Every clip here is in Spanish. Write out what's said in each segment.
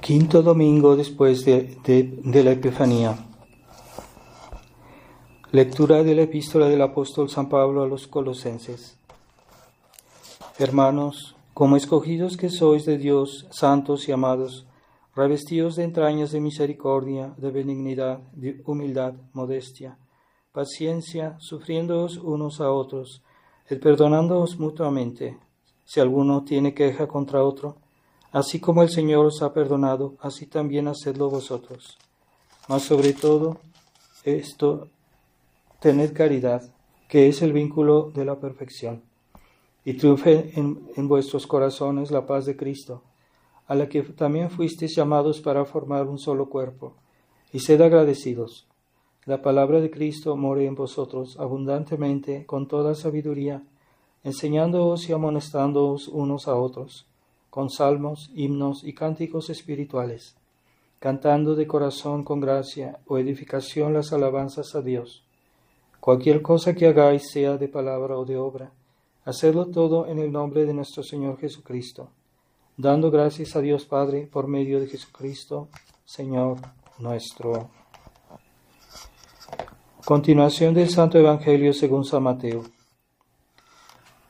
Quinto domingo después de la Epifanía. Lectura de la epístola del apóstol San Pablo a los Colosenses. Hermanos, como escogidos que sois de Dios, santos y amados, revestidos de entrañas de misericordia, de benignidad, de humildad, modestia, paciencia, sufriéndoos unos a otros, y perdonándoos mutuamente, si alguno tiene queja contra otro. Así como el Señor os ha perdonado, así también hacedlo vosotros. Mas sobre todo esto, tened caridad, que es el vínculo de la perfección, y triunfe en vuestros corazones la paz de Cristo, a la que también fuisteis llamados para formar un solo cuerpo, y sed agradecidos. La palabra de Cristo more en vosotros abundantemente con toda sabiduría, enseñándoos y amonestándoos unos a otros, con salmos, himnos y cánticos espirituales, cantando de corazón con gracia o edificación las alabanzas a Dios. Cualquier cosa que hagáis, sea de palabra o de obra, hacedlo todo en el nombre de nuestro Señor Jesucristo, dando gracias a Dios Padre por medio de Jesucristo, Señor nuestro. Continuación del Santo Evangelio según San Mateo.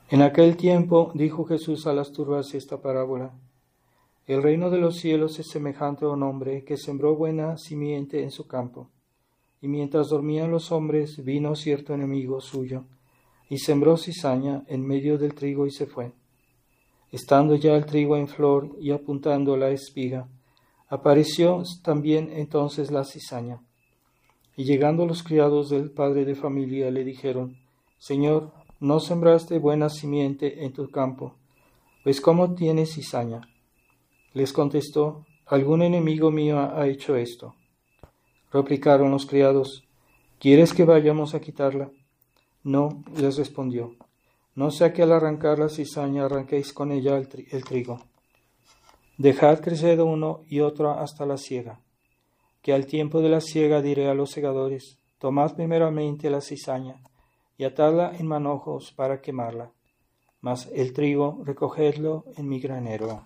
En aquel tiempo dijo Jesús a las turbas esta parábola: El reino de los cielos es semejante a un hombre que sembró buena simiente en su campo. Y mientras dormían los hombres, vino cierto enemigo suyo, y sembró cizaña en medio del trigo y se fue. Estando ya el trigo en flor y apuntando la espiga, apareció también entonces la cizaña. Y llegando los criados del padre de familia le dijeron: Señor, ¿no sembraste buena simiente en tu campo? Pues ¿cómo tiene cizaña? Les contestó: Algún enemigo mío ha hecho esto. Replicaron los criados: ¿Quieres que vayamos a quitarla? No, les respondió, no sea que al arrancar la cizaña arranquéis con ella el trigo. Dejad crecer uno y otro hasta la siega, que al tiempo de la siega diré a los segadores: Tomad primeramente la cizaña y atadla en manojos para quemarla, mas el trigo recogedlo en mi granero.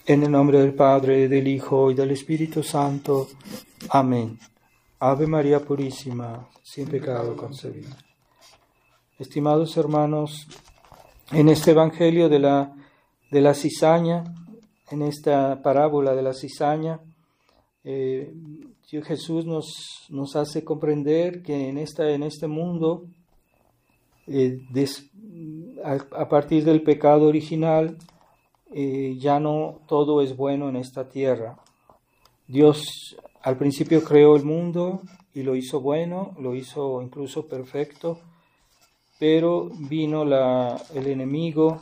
En el nombre del Padre, del Hijo y del Espíritu Santo. Amén. Ave María Purísima, sin pecado concebida. Estimados hermanos, en este Evangelio de la cizaña, en esta parábola de la cizaña, Jesús nos hace comprender que en este mundo, a partir del pecado original, ya no todo es bueno en esta tierra. Dios al principio creó el mundo y lo hizo bueno, lo hizo incluso perfecto, pero vino el enemigo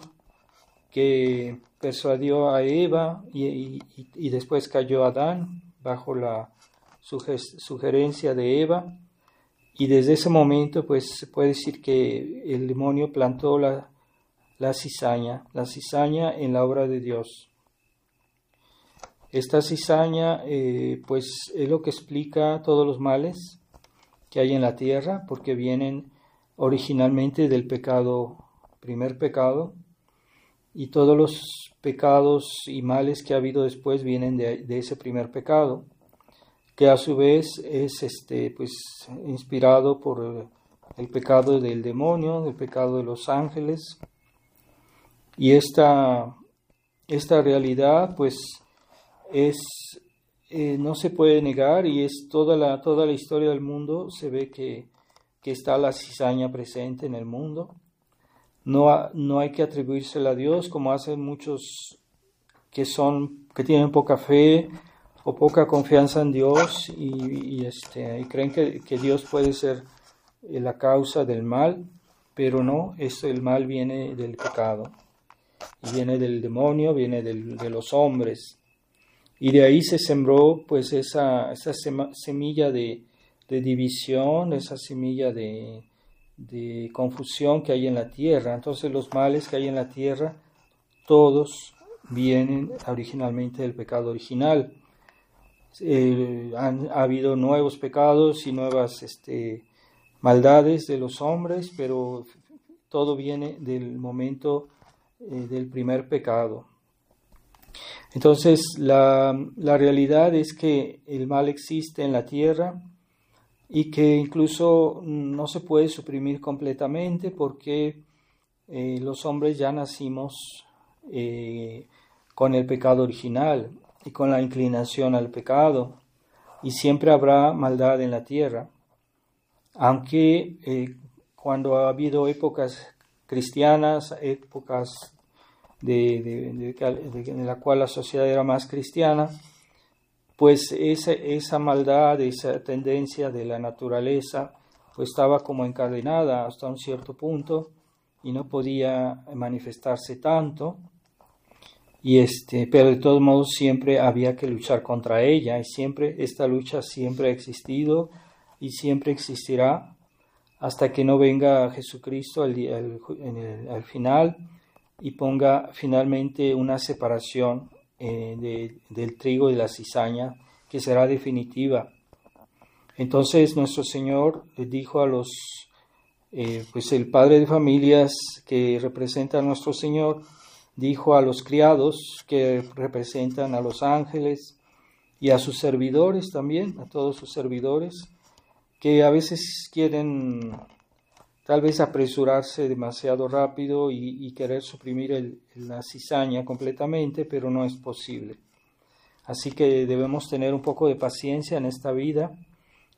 que persuadió a Eva y después cayó Adán bajo la sugerencia de Eva, y desde ese momento pues se puede decir que el demonio plantó la cizaña en la obra de Dios. Esta cizaña pues es lo que explica todos los males que hay en la tierra, porque vienen originalmente del primer pecado, y todos los pecados y males que ha habido después vienen de ese primer pecado, que a su vez es pues inspirado por el pecado del demonio, el pecado de los ángeles. Y esta realidad pues no se puede negar, y es toda la historia del mundo. Se ve que está la cizaña presente en el mundo. No hay que atribuírsela a Dios, como hacen muchos que tienen poca fe o poca confianza en Dios y creen que Dios puede ser la causa del mal, pero no, el mal viene del pecado, y viene del demonio, viene de los hombres, y de ahí se sembró pues esa semilla de división, esa semilla de confusión que hay en la tierra. Entonces los males que hay en la tierra, todos vienen originalmente del pecado original. Ha habido nuevos pecados y nuevas maldades de los hombres, pero todo viene del momento del primer pecado. Entonces, la realidad es que el mal existe en la tierra y que incluso no se puede suprimir completamente porque los hombres ya nacimos con el pecado original y con la inclinación al pecado, y siempre habrá maldad en la tierra, aunque cuando ha habido épocas cristianas, épocas en la cual la sociedad era más cristiana, pues esa maldad, esa tendencia de la naturaleza, pues estaba como encadenada hasta un cierto punto y no podía manifestarse tanto, pero de todos modos siempre había que luchar contra ella, y siempre esta lucha siempre ha existido y siempre existirá hasta que no venga Jesucristo al final y ponga finalmente una separación del trigo y de la cizaña, que será definitiva. Entonces nuestro Señor dijo a pues el padre de familias que representa a nuestro Señor, dijo a los criados que representan a los ángeles y a sus servidores también, a todos sus servidores, que a veces quieren tal vez apresurarse demasiado rápido y querer suprimir la cizaña completamente, pero no es posible. Así que debemos tener un poco de paciencia en esta vida,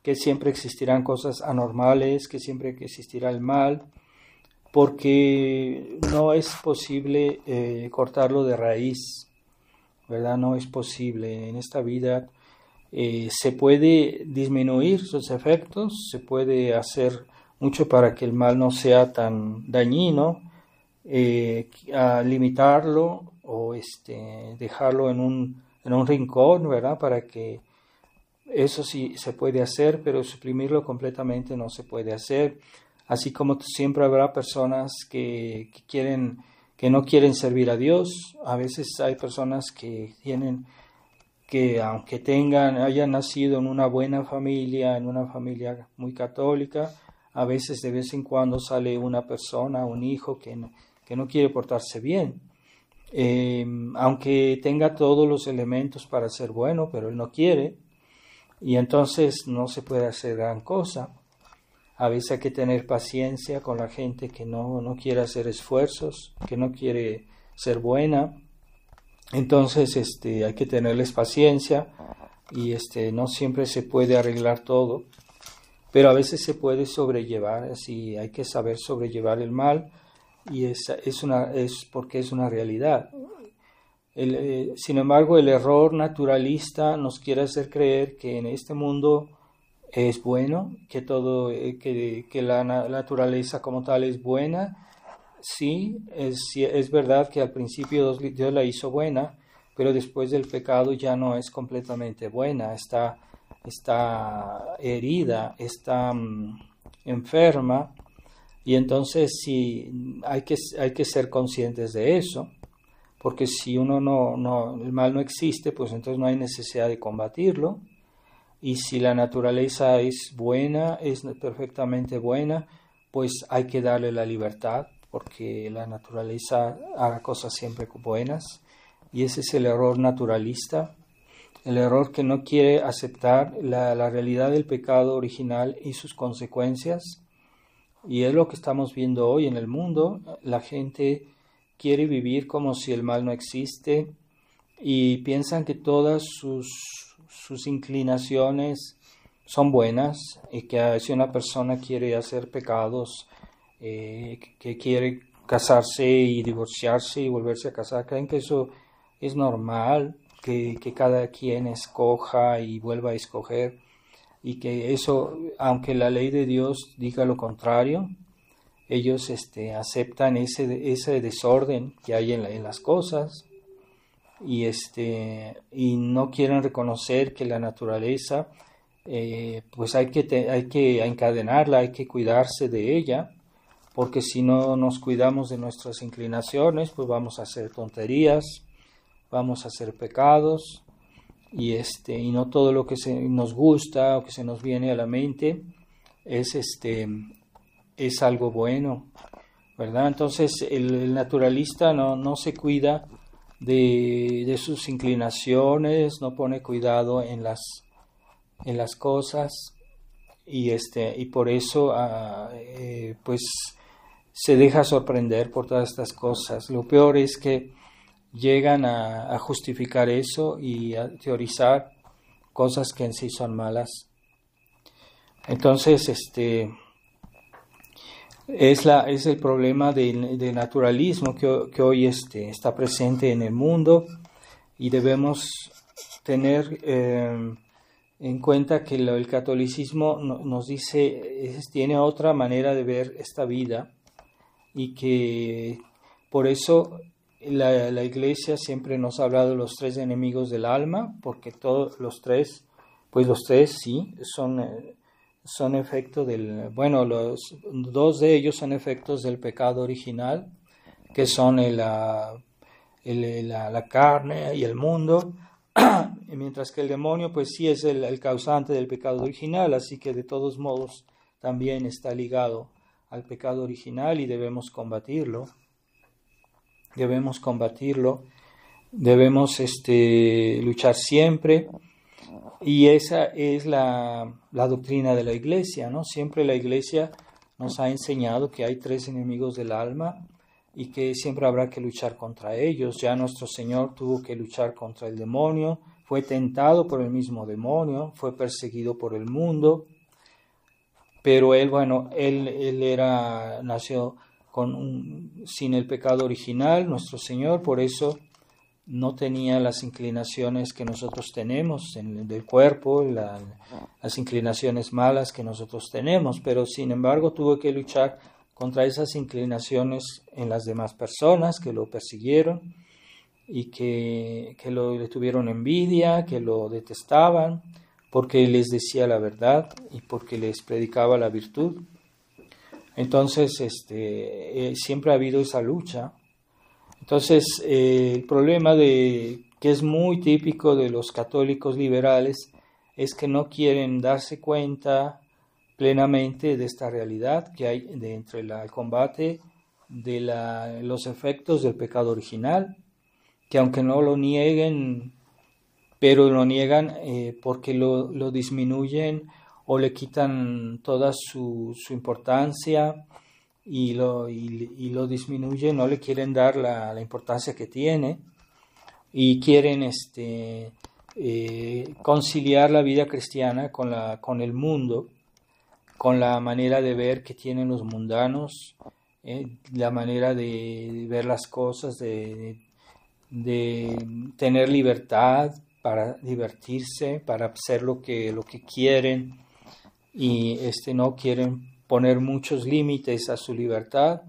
que siempre existirán cosas anormales, que siempre existirá el mal, porque no es posible cortarlo de raíz, ¿verdad? No es posible. En esta vida se puede disminuir sus efectos, se puede hacer mucho para que el mal no sea tan dañino, a limitarlo o dejarlo en un rincón, ¿verdad? Para que eso sí se puede hacer, pero suprimirlo completamente no se puede hacer. Así como siempre habrá personas que no quieren servir a Dios. A veces hay personas que aunque hayan nacido en una buena familia, en una familia muy católica, a veces de vez en cuando sale una persona, un hijo que no quiere portarse bien, aunque tenga todos los elementos para ser bueno, pero él no quiere, y entonces no se puede hacer gran cosa. A veces hay que tener paciencia con la gente que no quiere hacer esfuerzos, que no quiere ser buena. Entonces hay que tenerles paciencia y no siempre se puede arreglar todo, pero a veces se puede sobrellevar. Así hay que saber sobrellevar el mal, y es porque es una realidad. Sin embargo, el error naturalista nos quiere hacer creer que en este mundo es bueno, que la naturaleza como tal es buena. Sí, es verdad que al principio Dios la hizo buena, pero después del pecado ya no es completamente buena, está herida, está enferma, y entonces sí hay que ser conscientes de eso, porque si el mal no existe, pues entonces no hay necesidad de combatirlo. Y si la naturaleza es buena, es perfectamente buena, pues hay que darle la libertad, porque la naturaleza hará cosas siempre buenas. Y ese es el error naturalista, el error que no quiere aceptar la realidad del pecado original y sus consecuencias. Y es lo que estamos viendo hoy en el mundo. La gente quiere vivir como si el mal no existe y piensan que todas sus inclinaciones son buenas, y que si una persona quiere hacer pecados, que quiere casarse y divorciarse y volverse a casar, creen que eso es normal, que cada quien escoja y vuelva a escoger, y que eso, aunque la ley de Dios diga lo contrario, ellos aceptan ese desorden que hay en las cosas, y no quieren reconocer que la naturaleza, pues hay que encadenarla, hay que cuidarse de ella, porque si no nos cuidamos de nuestras inclinaciones, pues vamos a hacer tonterías, vamos a hacer pecados, y no todo lo que nos gusta o que se nos viene a la mente es algo bueno. ¿verdad? Entonces el naturalista no se cuida de sus inclinaciones, no pone cuidado en las cosas y por eso pues se deja sorprender por todas estas cosas. Lo peor es que llegan a justificar eso y a teorizar cosas que en sí son malas. Entonces, es el problema del naturalismo que hoy está presente en el mundo, y debemos tener en cuenta que el catolicismo nos dice, tiene otra manera de ver esta vida, y que por eso la Iglesia siempre nos ha hablado de los tres enemigos del alma, porque todos los tres sí son efecto los dos de ellos son efectos del pecado original, que son la carne y el mundo, mientras que el demonio pues sí es el causante del pecado original, así que de todos modos también está ligado al pecado original y debemos combatirlo, debemos luchar siempre. Y esa es la doctrina de la Iglesia, ¿no? Siempre la Iglesia nos ha enseñado que hay tres enemigos del alma y que siempre habrá que luchar contra ellos. Ya nuestro Señor tuvo que luchar contra el demonio, fue tentado por el mismo demonio, fue perseguido por el mundo, pero él nació sin el pecado original, nuestro Señor, por eso no tenía las inclinaciones que nosotros tenemos del cuerpo, las inclinaciones malas que nosotros tenemos, pero sin embargo tuvo que luchar contra esas inclinaciones en las demás personas que lo persiguieron y que le tuvieron envidia, que lo detestaban, porque les decía la verdad y porque les predicaba la virtud. Entonces, siempre ha habido esa lucha. Entonces, el problema que es muy típico de los católicos liberales es que no quieren darse cuenta plenamente de esta realidad que hay entre el combate de los efectos del pecado original, que aunque no lo nieguen, pero lo niegan porque lo disminuyen o le quitan toda su importancia, y lo disminuyen, no le quieren dar la importancia que tiene, y quieren conciliar la vida cristiana con el mundo, con la manera de ver que tienen los mundanos, la manera de ver las cosas, de tener libertad para divertirse, para hacer lo que quieren, y no quieren poner muchos límites a su libertad,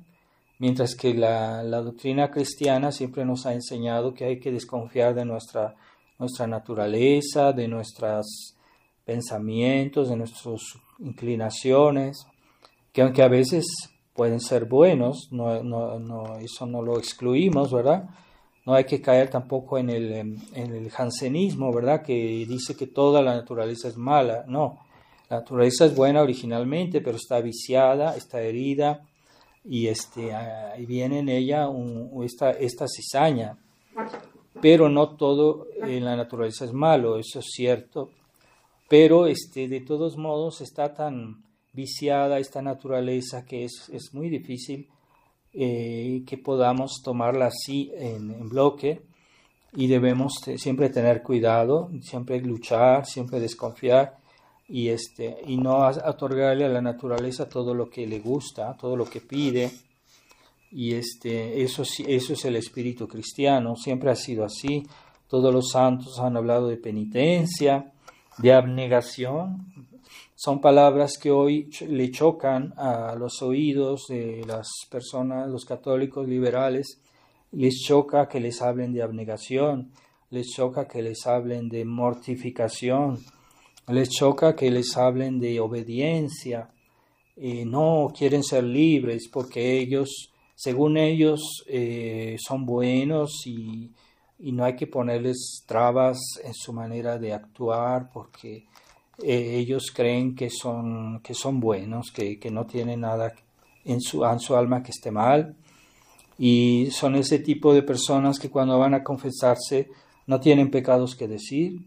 mientras que la doctrina cristiana siempre nos ha enseñado que hay que desconfiar de nuestra naturaleza, de nuestros pensamientos, de nuestras inclinaciones, que aunque a veces pueden ser buenos, eso no lo excluimos, ¿verdad? No hay que caer tampoco en el jansenismo, ¿verdad? Que dice que toda la naturaleza es mala. No, la naturaleza es buena originalmente, pero está viciada, está herida, y viene en ella esta cizaña. Pero no todo en la naturaleza es malo, eso es cierto. Pero de todos modos está tan viciada esta naturaleza que es muy difícil que podamos tomarla así en bloque, y debemos siempre tener cuidado, siempre luchar, siempre desconfiar, y no otorgarle a la naturaleza todo lo que le gusta, todo lo que pide. Y eso es el espíritu cristiano, siempre ha sido así. Todos los santos han hablado de penitencia, de abnegación. Son palabras que hoy le chocan a los oídos de las personas, los católicos liberales. Les choca que les hablen de abnegación, les choca que les hablen de mortificación, les choca que les hablen de obediencia. No quieren ser libres porque ellos, según ellos, son buenos, y no hay que ponerles trabas en su manera de actuar, porque ellos creen que son buenos, que no tienen nada en su alma que esté mal. Y son ese tipo de personas que cuando van a confesarse no tienen pecados que decir,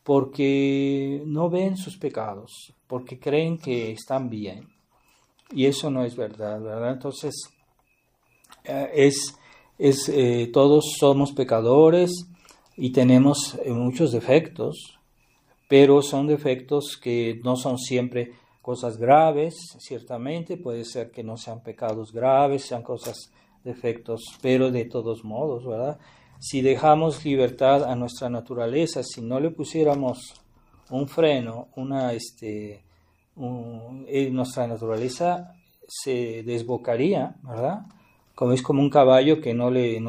porque no ven sus pecados, porque creen que están bien. Y eso no es verdad, ¿verdad? Entonces, todos somos pecadores y tenemos muchos defectos, pero son defectos que no son siempre cosas graves, ciertamente. Puede ser que no sean pecados graves, sean defectos, pero de todos modos, ¿verdad? Si dejamos libertad a nuestra naturaleza, si no le pusiéramos un freno, nuestra naturaleza se desbocaría, ¿verdad? Como es como un caballo que no le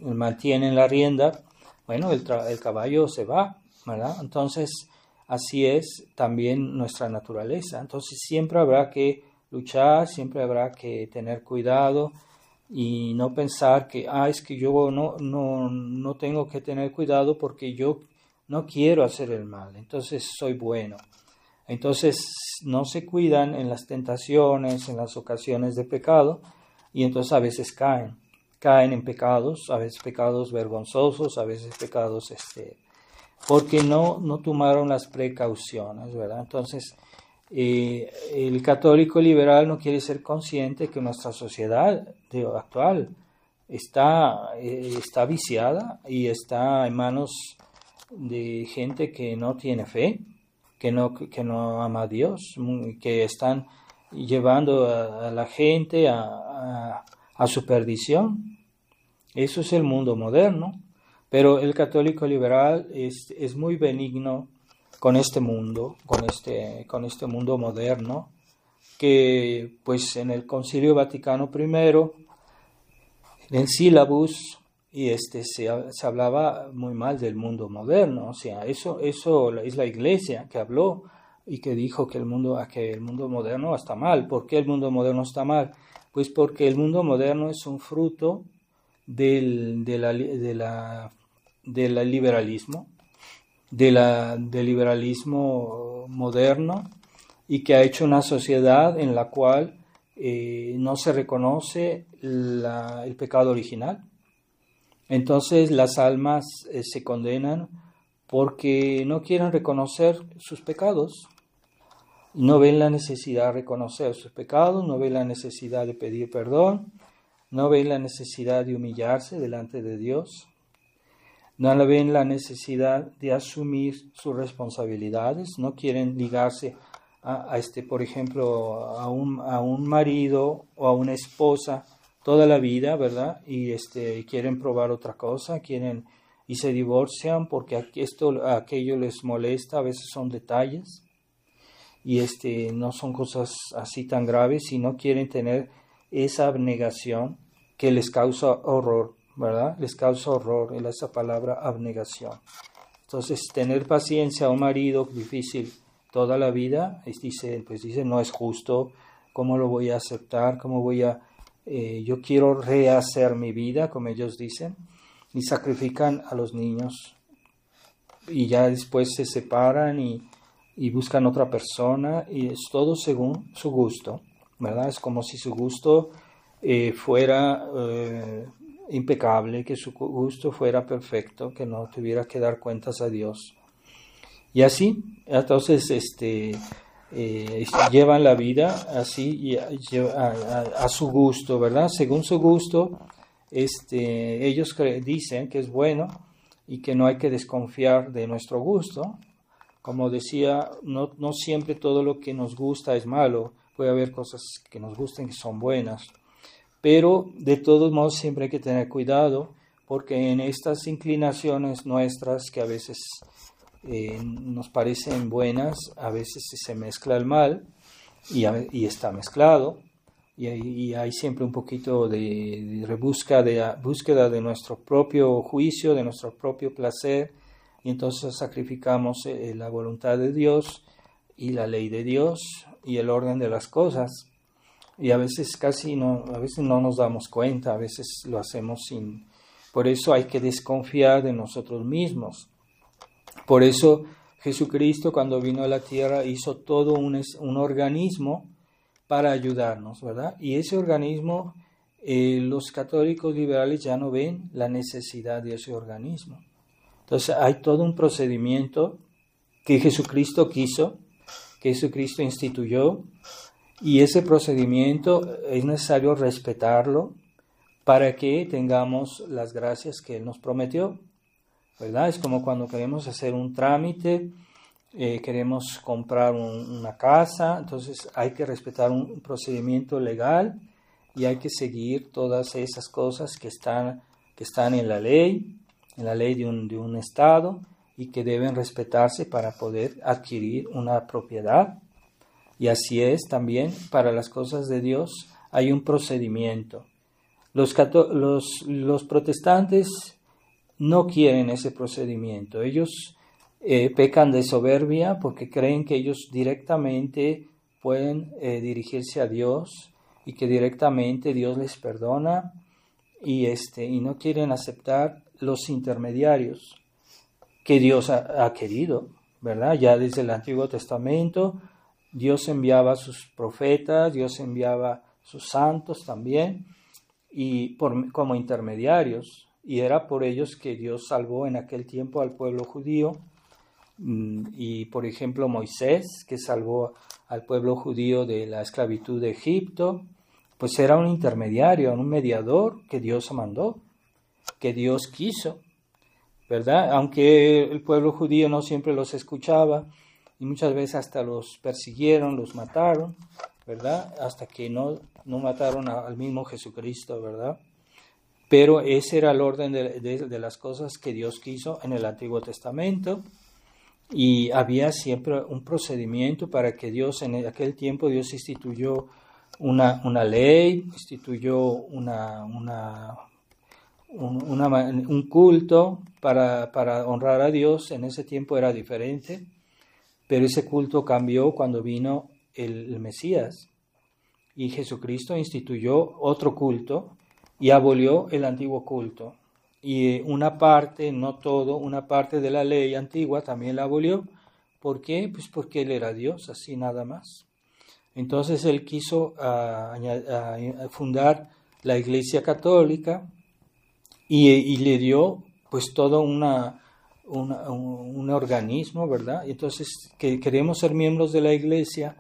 mantiene en la rienda, bueno, el caballo se va, ¿verdad? Entonces, así es también nuestra naturaleza. Entonces, siempre habrá que luchar, siempre habrá que tener cuidado y no pensar que, es que yo no tengo que tener cuidado porque yo no quiero hacer el mal, entonces soy bueno. Entonces no se cuidan en las tentaciones, en las ocasiones de pecado, y entonces a veces caen en pecados, a veces pecados vergonzosos, a veces pecados porque no tomaron las precauciones, ¿verdad? Entonces el católico liberal no quiere ser consciente que nuestra sociedad actual está viciada y está en manos de gente que no tiene fe, que no ama a Dios, que están llevando a la gente a su perdición. Eso es el mundo moderno, pero el católico liberal es muy benigno con este mundo, con este mundo moderno, que pues en el Concilio Vaticano I, en el sílabus, y se hablaba muy mal del mundo moderno. O sea, eso es la Iglesia que habló y que dijo que el mundo moderno está mal. ¿Por qué el mundo moderno está mal? Pues porque el mundo moderno es un fruto del liberalismo, del liberalismo moderno, y que ha hecho una sociedad en la cual no se reconoce el pecado original. Entonces las almas se condenan porque no quieren reconocer sus pecados, no ven la necesidad de reconocer sus pecados, no ven la necesidad de pedir perdón, no ven la necesidad de humillarse delante de Dios, no ven la necesidad de asumir sus responsabilidades, no quieren ligarse por ejemplo, a un marido o a una esposa toda la vida, ¿verdad? Y quieren probar otra cosa, y se divorcian porque aquello les molesta. A veces son detalles y no son cosas así tan graves, y no quieren tener esa abnegación que les causa horror, ¿verdad? Les causa horror esa palabra abnegación. Entonces, tener paciencia a un marido difícil toda la vida, dice, no es justo. ¿Cómo lo voy a aceptar? ¿Cómo voy a yo quiero rehacer mi vida, como ellos dicen, y sacrifican a los niños y ya después se separan y buscan otra persona, y es todo según su gusto, ¿verdad? Es como si su gusto fuera impecable, que su gusto fuera perfecto, que no tuviera que dar cuentas a Dios. Y así, entonces, llevan la vida así a su gusto, ¿verdad? Según su gusto, ellos dicen que es bueno y que no hay que desconfiar de nuestro gusto. Como decía, no siempre todo lo que nos gusta es malo. Puede haber cosas que nos gusten que son buenas. Pero de todos modos siempre hay que tener cuidado, porque en estas inclinaciones nuestras que a veces nos parecen buenas, a veces se mezcla el mal y está mezclado, y hay siempre un poquito de búsqueda de nuestro propio juicio, de nuestro propio placer, y entonces sacrificamos la voluntad de Dios y la ley de Dios y el orden de las cosas, y a veces no nos damos cuenta, a veces lo hacemos sin. Por eso hay que desconfiar de nosotros mismos. Por eso Jesucristo, cuando vino a la tierra, hizo todo un organismo para ayudarnos, ¿verdad? Y ese organismo, los católicos liberales ya no ven la necesidad de ese organismo. Entonces hay todo un procedimiento que Jesucristo quiso, que Jesucristo instituyó, y ese procedimiento es necesario respetarlo para que tengamos las gracias que Él nos prometió, ¿verdad? Es como cuando queremos hacer un trámite, queremos comprar una casa, entonces hay que respetar un procedimiento legal y hay que seguir todas esas cosas que están en la ley de un estado y que deben respetarse para poder adquirir una propiedad. Y así es también para las cosas de Dios, hay un procedimiento. Los protestantes no quieren ese procedimiento. Ellos pecan de soberbia porque creen que ellos directamente pueden dirigirse a Dios y que directamente Dios les perdona y no quieren aceptar los intermediarios que Dios ha querido, ¿verdad? Ya desde el Antiguo Testamento Dios enviaba a sus profetas, Dios enviaba a sus santos también y como intermediarios, y era por ellos que Dios salvó en aquel tiempo al pueblo judío. Y por ejemplo Moisés, que salvó al pueblo judío de la esclavitud de Egipto, pues era un intermediario, un mediador que Dios mandó, que Dios quiso, ¿verdad? Aunque el pueblo judío no siempre los escuchaba y muchas veces hasta los persiguieron, los mataron, ¿verdad? Hasta que no mataron al mismo Jesucristo, ¿verdad? Pero ese era el orden de las cosas que Dios quiso en el Antiguo Testamento. Y había siempre un procedimiento para que Dios, en aquel tiempo, Dios instituyó una ley, instituyó un culto para honrar a Dios. En ese tiempo era diferente, pero ese culto cambió cuando vino el Mesías. Y Jesucristo instituyó otro culto y abolió el antiguo culto. Y una parte, no todo, una parte de la ley antigua también la abolió. ¿Por qué? Pues porque Él era Dios, así nada más. Entonces Él quiso fundar la Iglesia Católica y le dio pues todo un organismo, ¿verdad? Entonces, que queremos ser miembros de la Iglesia,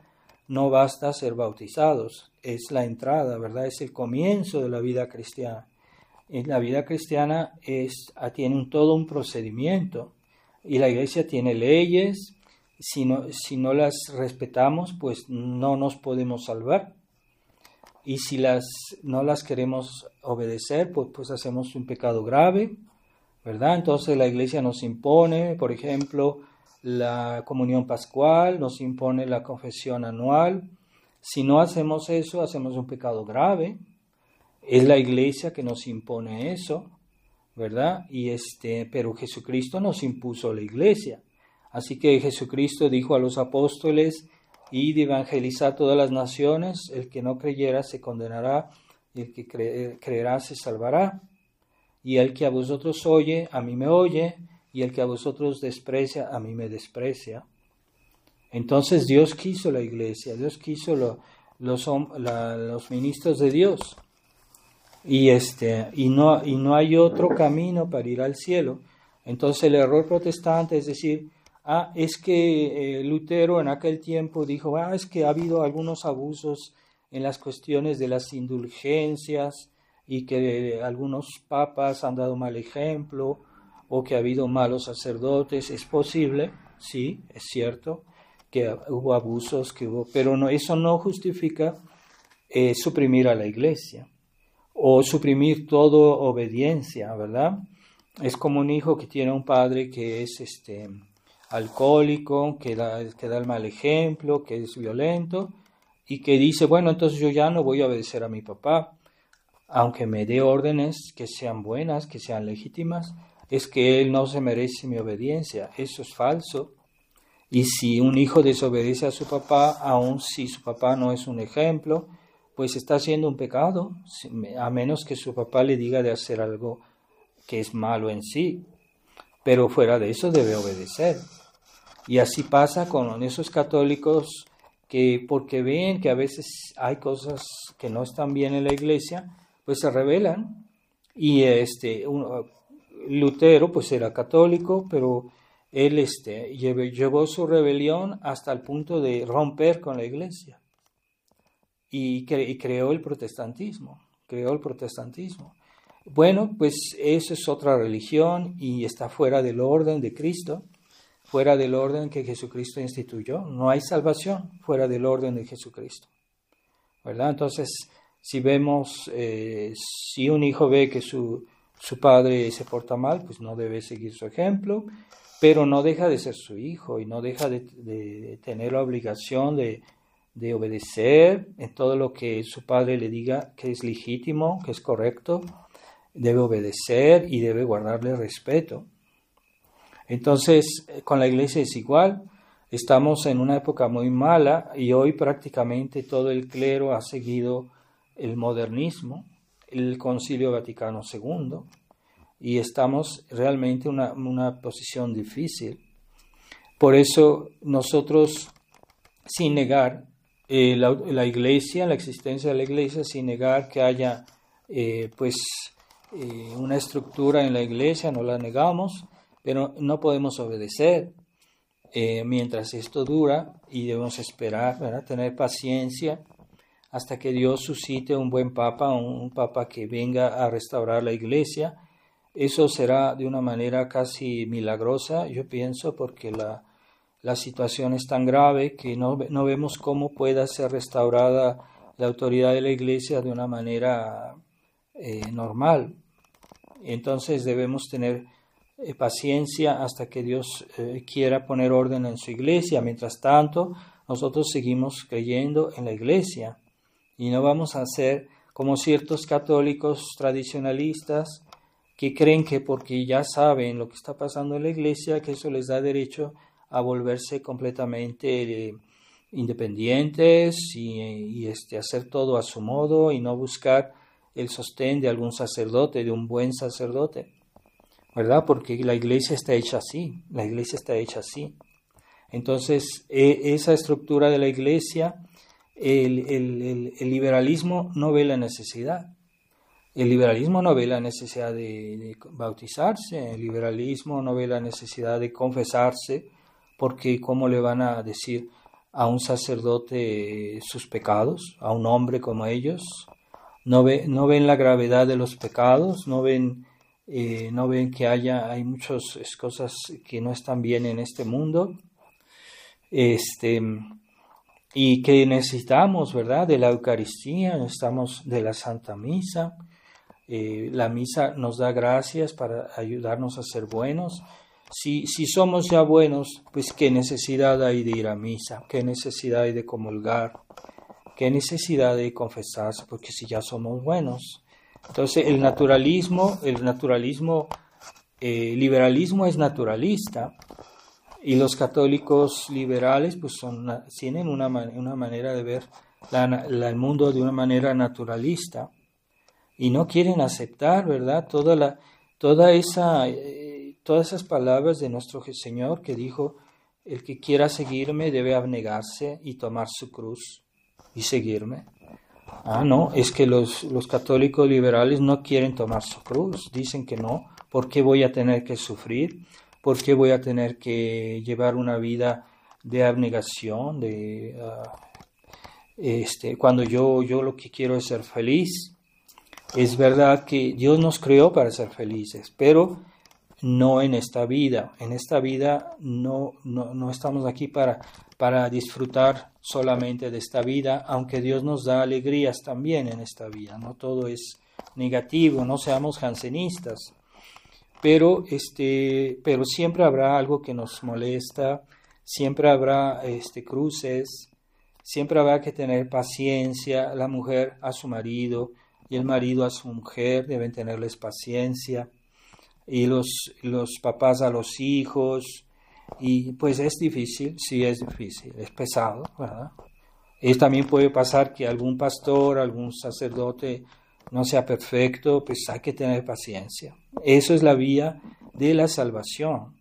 no basta ser bautizados, es la entrada, ¿verdad? Es el comienzo de la vida cristiana. La vida cristiana tiene todo un procedimiento y la Iglesia tiene leyes. Si no las respetamos, pues no nos podemos salvar. Y si no las queremos obedecer, pues hacemos un pecado grave, ¿verdad? Entonces la Iglesia nos impone, por ejemplo, la comunión pascual, nos impone la confesión anual. Si no hacemos eso, hacemos un pecado grave. Es la Iglesia que nos impone eso, ¿verdad? Pero Jesucristo nos impuso la Iglesia. Así que Jesucristo dijo a los apóstoles: id y evangelizad todas las naciones, el que no creyera se condenará, y el que creerá se salvará. Y el que a vosotros oye, a mí me oye, y el que a vosotros desprecia, a mí me desprecia. Entonces Dios quiso la Iglesia, Dios quiso los ministros de Dios. Y no hay otro camino para ir al cielo. Entonces el error protestante es decir, es que Lutero en aquel tiempo dijo, es que ha habido algunos abusos en las cuestiones de las indulgencias y que algunos papas han dado mal ejemplo o que ha habido malos sacerdotes. Es posible, sí, es cierto que hubo abusos, pero eso no justifica suprimir a la Iglesia o suprimir toda obediencia, ¿verdad? Es como un hijo que tiene un padre que es alcohólico, que da el mal ejemplo, que es violento y que dice, bueno, entonces yo ya no voy a obedecer a mi papá, aunque me dé órdenes que sean buenas, que sean legítimas, es que él no se merece mi obediencia. Eso es falso. Y si un hijo desobedece a su papá, aun si su papá no es un ejemplo, pues está haciendo un pecado, a menos que su papá le diga de hacer algo que es malo en sí. Pero fuera de eso debe obedecer. Y así pasa con esos católicos que porque ven que a veces hay cosas que no están bien en la iglesia, pues se rebelan. Y Lutero pues era católico, pero él llevó su rebelión hasta el punto de romper con la iglesia y creó el protestantismo. Bueno, pues eso es otra religión y está fuera del orden de Cristo, fuera del orden que Jesucristo instituyó. No hay salvación fuera del orden de Jesucristo, ¿verdad? Entonces, si vemos, si un hijo ve que su padre se porta mal, pues no debe seguir su ejemplo, pero no deja de ser su hijo y no deja de tener la obligación de obedecer en todo lo que su padre le diga que es legítimo, que es correcto. Debe obedecer y debe guardarle respeto. Entonces, con la iglesia es igual. Estamos en una época muy mala y hoy prácticamente todo el clero ha seguido el modernismo, el Concilio Vaticano II, y estamos realmente en una posición difícil. Por eso nosotros, sin negar la iglesia, la existencia de la iglesia, sin negar que haya una estructura en la iglesia, no la negamos, pero no podemos obedecer mientras esto dura y debemos esperar, ¿verdad? Tener paciencia hasta que Dios suscite un buen papa, un papa que venga a restaurar la iglesia. Eso será de una manera casi milagrosa, yo pienso, porque la situación es tan grave que no vemos cómo pueda ser restaurada la autoridad de la iglesia de una manera normal. Entonces debemos tener paciencia hasta que Dios quiera poner orden en su iglesia. Mientras tanto, nosotros seguimos creyendo en la iglesia y no vamos a ser como ciertos católicos tradicionalistas que creen que porque ya saben lo que está pasando en la iglesia, que eso les da derecho a volverse completamente independientes y hacer todo a su modo y no buscar el sostén de algún sacerdote, de un buen sacerdote, ¿verdad? Porque la iglesia está hecha así, Entonces, esa estructura de la iglesia, el liberalismo no ve la necesidad. El liberalismo no ve la necesidad de bautizarse, el liberalismo no ve la necesidad de confesarse, porque ¿cómo le van a decir a un sacerdote sus pecados, a un hombre como ellos? No ven la gravedad de los pecados, no ven que hay muchas cosas que no están bien en este mundo, y que necesitamos, ¿verdad?, de la Eucaristía, necesitamos de la Santa Misa. La misa nos da gracias para ayudarnos a ser buenos. Si somos ya buenos, pues qué necesidad hay de ir a misa, qué necesidad hay de comulgar, qué necesidad de confesarse, porque si ya somos buenos. Entonces el liberalismo es naturalista, y los católicos liberales pues tienen una manera de ver el mundo de una manera naturalista y no quieren aceptar, ¿verdad?, todas esas palabras de nuestro Señor que dijo: el que quiera seguirme debe abnegarse y tomar su cruz y seguirme. No, es que los católicos liberales no quieren tomar su cruz, dicen que no. ¿Por qué voy a tener que sufrir? ¿Por qué voy a tener que llevar una vida de abnegación? Cuando yo lo que quiero es ser feliz. Es verdad que Dios nos creó para ser felices, pero no en esta vida. En esta vida no estamos aquí para disfrutar solamente de esta vida, aunque Dios nos da alegrías también en esta vida. No todo es negativo, no seamos jansenistas. Pero siempre habrá algo que nos molesta, siempre habrá cruces, siempre habrá que tener paciencia. La mujer a su marido y el marido a su mujer deben tenerles paciencia, y los papás a los hijos, y pues es difícil, sí es difícil, es pesado, ¿verdad? Y también puede pasar que algún pastor, algún sacerdote no sea perfecto, pues hay que tener paciencia. Eso es la vía de la salvación.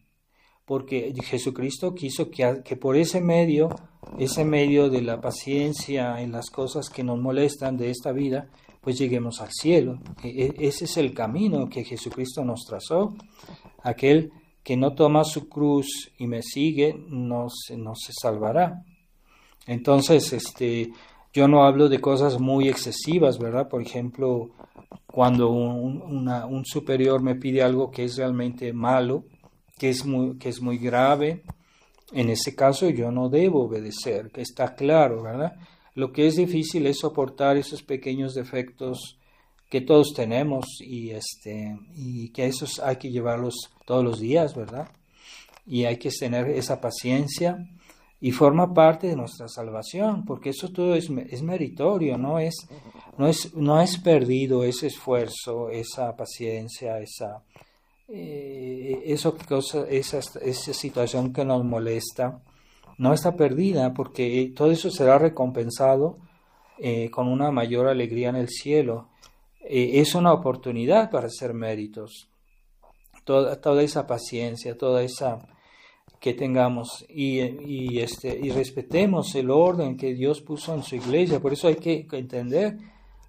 porque Jesucristo quiso que por ese medio de la paciencia en las cosas que nos molestan de esta vida, pues lleguemos al cielo. Ese es el camino que Jesucristo nos trazó. Aquel que no toma su cruz y me sigue no se salvará. Entonces, yo no hablo de cosas muy excesivas, ¿verdad? Por ejemplo, cuando un superior me pide algo que es realmente malo, que es muy grave, en ese caso yo no debo obedecer, que está claro, ¿verdad? Lo que es difícil es soportar esos pequeños defectos que todos tenemos y que esos hay que llevarlos todos los días, ¿verdad? Y hay que tener esa paciencia y forma parte de nuestra salvación, porque eso todo es meritorio, no es perdido ese esfuerzo, esa paciencia, esa situación que nos molesta, no está perdida, porque todo eso será recompensado con una mayor alegría en el cielo. Es una oportunidad para hacer méritos, toda esa paciencia, toda esa que tengamos y respetemos el orden que Dios puso en su iglesia. Por eso hay que entender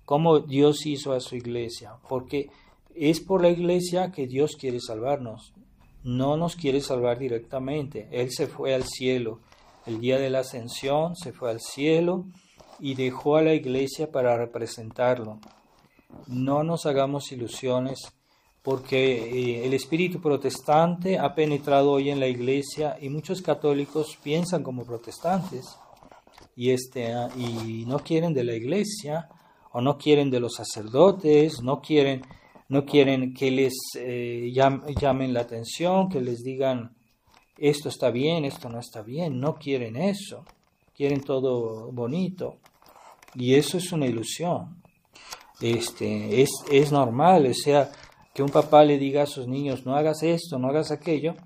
cómo Dios hizo a su iglesia, porque es por la iglesia que Dios quiere salvarnos. No nos quiere salvar directamente. Él se fue al cielo. El día de la ascensión se fue al cielo y dejó a la iglesia para representarlo. No nos hagamos ilusiones, porque el espíritu protestante ha penetrado hoy en la iglesia y muchos católicos piensan como protestantes y no quieren de la iglesia o no quieren de los sacerdotes, no quieren que les llamen la atención, que les digan esto está bien, esto no está bien. No quieren eso, quieren todo bonito y eso es una ilusión. Es normal, o sea, que un papá le diga a sus niños no hagas esto, no hagas aquello,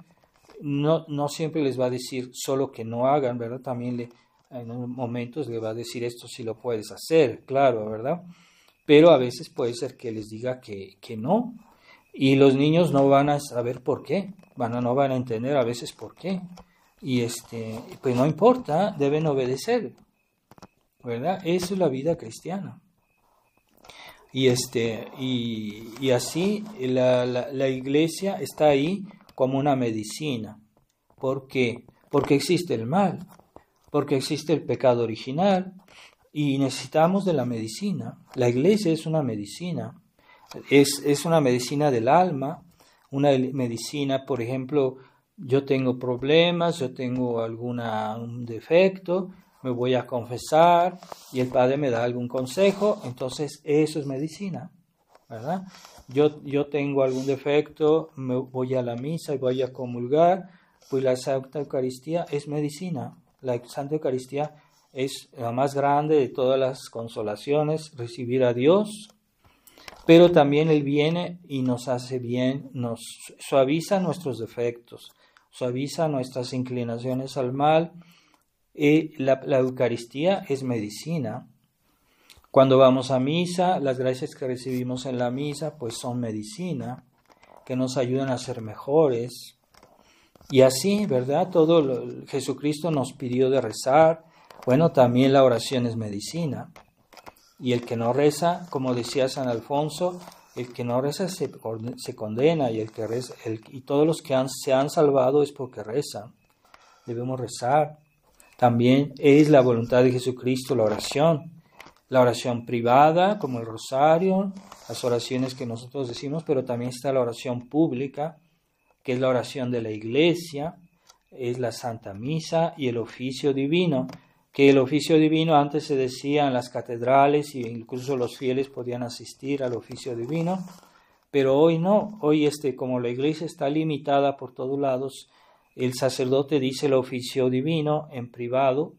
no siempre les va a decir solo que no hagan, ¿verdad? También en momentos le va a decir esto sí lo puedes hacer, claro, ¿verdad? Pero a veces puede ser que les diga que no, y los niños no van a saber por qué, no van a entender a veces por qué, y pues no importa, deben obedecer, ¿verdad? Eso es la vida cristiana. Y así la iglesia está ahí como una medicina. ¿Por qué? Porque existe el mal, porque existe el pecado original y necesitamos de la medicina. La iglesia es una medicina, es una medicina del alma, una medicina, por ejemplo, yo tengo problemas, yo tengo un defecto, me voy a confesar y el padre me da algún consejo, entonces eso es medicina, ¿verdad? Yo tengo algún defecto, me voy a la misa y voy a comulgar, pues la Santa Eucaristía es medicina. La Santa Eucaristía es la más grande de todas las consolaciones, recibir a Dios, pero también Él viene y nos hace bien, nos suaviza nuestros defectos, suaviza nuestras inclinaciones al mal. La Eucaristía es medicina. Cuando vamos a misa, las gracias que recibimos en la misa pues son medicina, que nos ayudan a ser mejores. Y así, ¿verdad? Jesucristo nos pidió de rezar. Bueno, también la oración es medicina. Y el que no reza, como decía San Alfonso, el que no reza se condena, y el que reza, y todos los que se han salvado es porque rezan. Debemos rezar. También es la voluntad de Jesucristo la oración privada, como el rosario, las oraciones que nosotros decimos, pero también está la oración pública, que es la oración de la iglesia, es la Santa Misa y el oficio divino, que el oficio divino antes se decía en las catedrales y incluso los fieles podían asistir al oficio divino, pero hoy no, hoy como la iglesia está limitada por todos lados, el sacerdote dice el oficio divino en privado,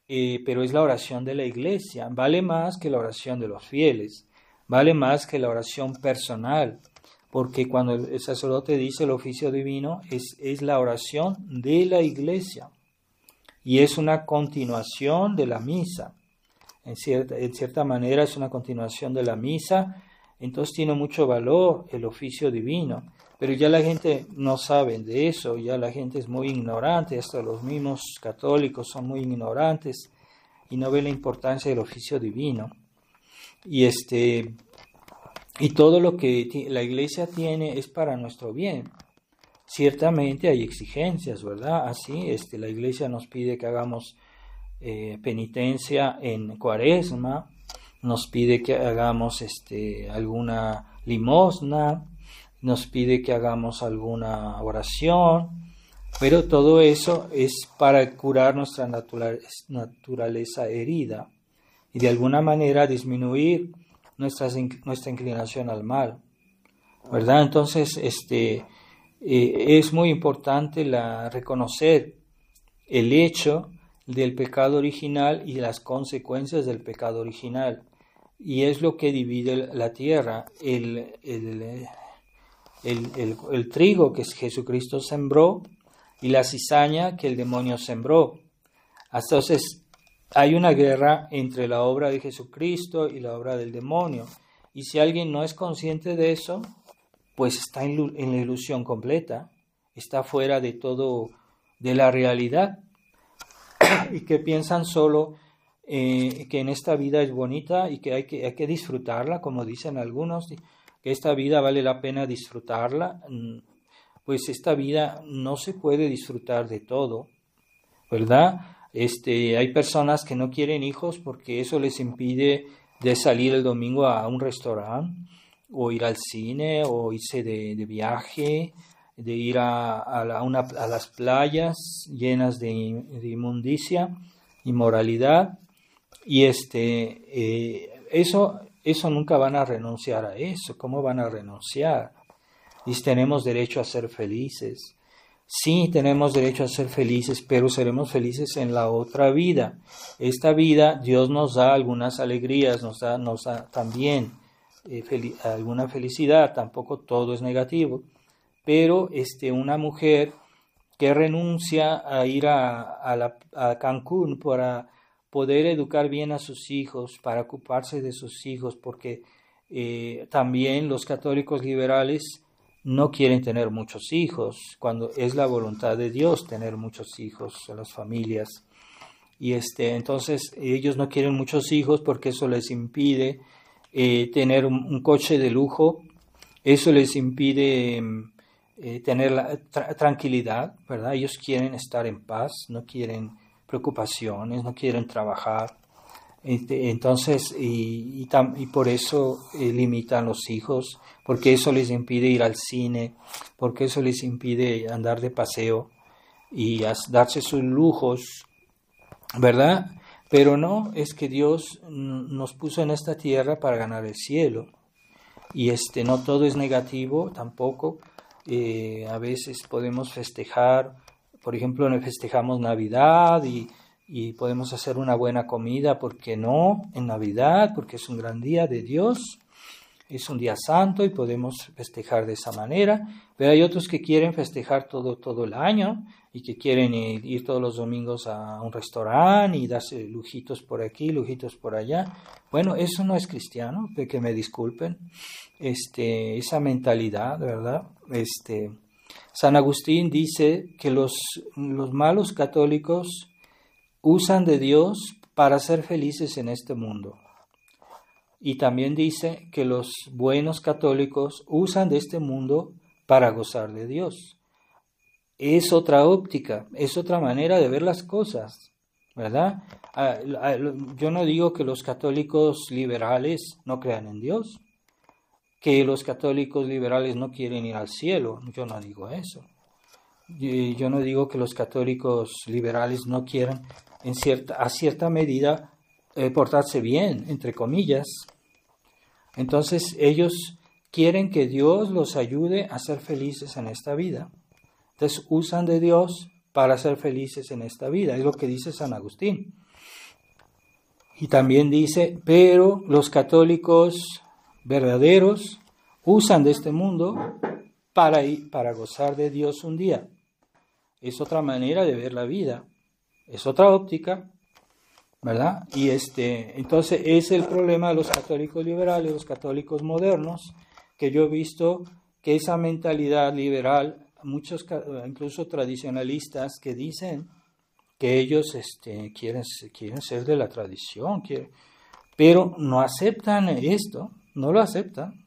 pero es la oración de la iglesia, vale más que la oración de los fieles, vale más que la oración personal, porque cuando el sacerdote dice el oficio divino es la oración de la iglesia y es una continuación de la misa. En cierta manera es una continuación de la misa, entonces tiene mucho valor el oficio divino. Pero ya la gente no sabe de eso, ya la gente es muy ignorante, hasta los mismos católicos son muy ignorantes y no ven la importancia del oficio divino. Y todo lo que la Iglesia tiene es para nuestro bien. Ciertamente hay exigencias, ¿verdad? Así, la Iglesia nos pide que hagamos penitencia en Cuaresma, nos pide que hagamos alguna limosna, nos pide que hagamos alguna oración, pero todo eso es para curar nuestra naturaleza herida y de alguna manera disminuir nuestra inclinación al mal, ¿verdad? Entonces, es muy importante reconocer el hecho del pecado original y las consecuencias del pecado original. Y es lo que divide la tierra. El trigo que Jesucristo sembró y la cizaña que el demonio sembró. Entonces, hay una guerra entre la obra de Jesucristo y la obra del demonio. Y si alguien no es consciente de eso, pues está en la ilusión completa, está fuera de todo, de la realidad, y que piensan solo que en esta vida es bonita y que hay que disfrutarla, como dicen algunos, que esta vida vale la pena disfrutarla. Pues esta vida no se puede disfrutar de todo, ¿verdad? Hay personas que no quieren hijos porque eso les impide de salir el domingo a un restaurante, o ir al cine, o irse de viaje, de ir a las playas llenas de inmundicia, inmoralidad, y eso nunca van a renunciar a eso. ¿Cómo van a renunciar? Dice, tenemos derecho a ser felices. Sí, tenemos derecho a ser felices, pero seremos felices en la otra vida. Esta vida, Dios nos da algunas alegrías, nos da también alguna felicidad, tampoco todo es negativo, pero una mujer que renuncia a ir a Cancún para poder educar bien a sus hijos, para ocuparse de sus hijos, porque también los católicos liberales no quieren tener muchos hijos, cuando es la voluntad de Dios tener muchos hijos en las familias. Y entonces ellos no quieren muchos hijos porque eso les impide tener un coche de lujo, eso les impide tener tranquilidad, ¿verdad? Ellos quieren estar en paz, no quieren preocupaciones, no quieren trabajar. Entonces, y por eso limitan los hijos, porque eso les impide ir al cine, porque eso les impide andar de paseo y darse sus lujos, ¿verdad? Pero no, es que Dios nos puso en esta tierra para ganar el cielo. Y no todo es negativo tampoco. A veces podemos festejar, por ejemplo, festejamos Navidad y podemos hacer una buena comida, ¿por qué no? En Navidad, porque es un gran día de Dios, es un día santo y podemos festejar de esa manera. Pero hay otros que quieren festejar todo el año y que quieren ir todos los domingos a un restaurante y darse lujitos por aquí, lujitos por allá. Bueno, eso no es cristiano, que me disculpen, esa mentalidad, ¿verdad? San Agustín dice que los malos católicos usan de Dios para ser felices en este mundo. Y también dice que los buenos católicos usan de este mundo para gozar de Dios. Es otra óptica, es otra manera de ver las cosas, ¿verdad? Yo no digo que los católicos liberales no crean en Dios, que los católicos liberales no quieren ir al cielo, yo no digo eso. Yo no digo que los católicos liberales no quieran a cierta medida portarse bien, entre comillas. Entonces ellos quieren que Dios los ayude a ser felices en esta vida. Entonces usan de Dios para ser felices en esta vida. Es lo que dice San Agustín. Y también dice, pero los católicos verdaderos usan de este mundo para gozar de Dios un día. Es otra manera de ver la vida. Es otra óptica. ¿verdad? Y entonces es el problema de los católicos liberales, los católicos modernos, que yo he visto que esa mentalidad liberal, muchos incluso tradicionalistas que dicen que ellos quieren ser de la tradición, pero no aceptan esto, no lo aceptan